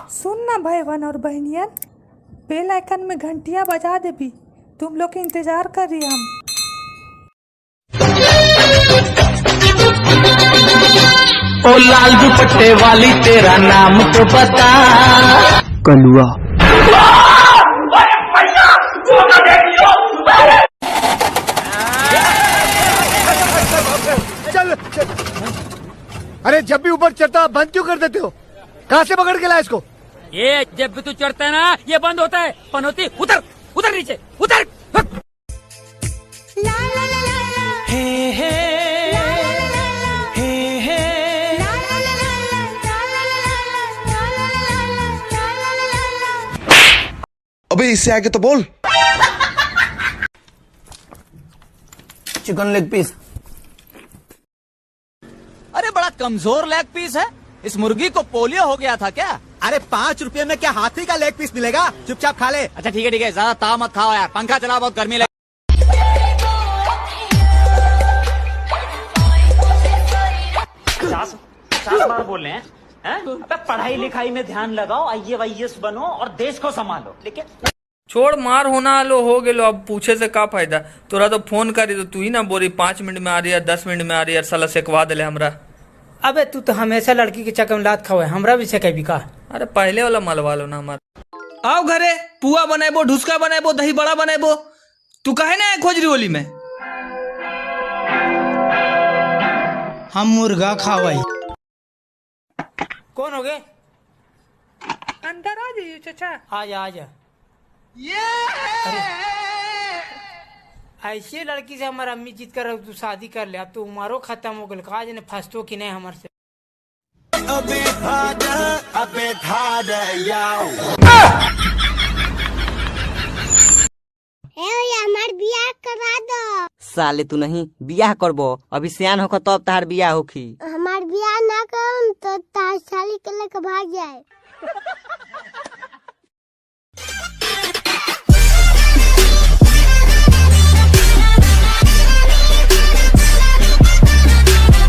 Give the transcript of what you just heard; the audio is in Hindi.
सुन ना भाईवन और बहनियन, बेल आइकन में घंटिया बजा दे भी, तुम लोग के इंतजार कर रही हम। ओ लाल दुपट्टे वाली तेरा नाम तो बता। कलुआ। चल चल। अरे जब भी ऊपर चढ़ता बंद क्यों कर देते हो? कहाँ से पकड़ के लाया इसको? ये जब भी तू चढ़ता है ना ये बंद होता है। पनौती उतर उतर नीचे उतर। अबे इससे आगे तो बोल। Chicken leg piece. अरे बड़ा कमजोर लेग पीस है। इस मुर्गी को पोलियो हो गया था क्या? अरे 5 रुपए में क्या हाथी का लेग पीस मिलेगा? चुपचाप खा ले। अच्छा ठीक है ज्यादा ताव मत खाओ यार। पंखा चला, बहुत गर्मी लगी। 50 बार बोल रहे हैं? अबे पढ़ाई लिखाई में ध्यान लगाओ, IAS बनो और देश को संभालो। लेकिन छोड़ मार होना लो हो गेलो, अब पूछे से का फायदा। तोरा तो फोन करी तो तू ही ना बोली 5 मिनट में आ रही है, 10 मिनट में आ रही है, साला सेकवा दिले हमरा। अबे तू तो हमेशा लड़की के चक्कर में लात खाओ है, हमरा भी सेकेबी का। अरे पहले वाला मलवा लो ना हमारा। आओ घरे पुआ बनाएबो, ढुसका बनाएबो, दही बड़ा बनाएबो। तू काहे ना खोज रही होली में? हम मुर्गा खावाई। कौन हो गए? अंदर आ जाइए चाचा। आजा आजा। ऐसे लड़की से हमारा अम्मी जीत कर तू शादी कर ले। अब तो उम्रो खत्म हो गल, कहा जने फंसतो कि नहीं हमारे से। हमार बियाह करा दो। साले तू नहीं बियाह करबो, अभी सियान होकर तब तार बियाह होखी। हमार बियाह ना करम तो तार साली के लेके भाग जाए।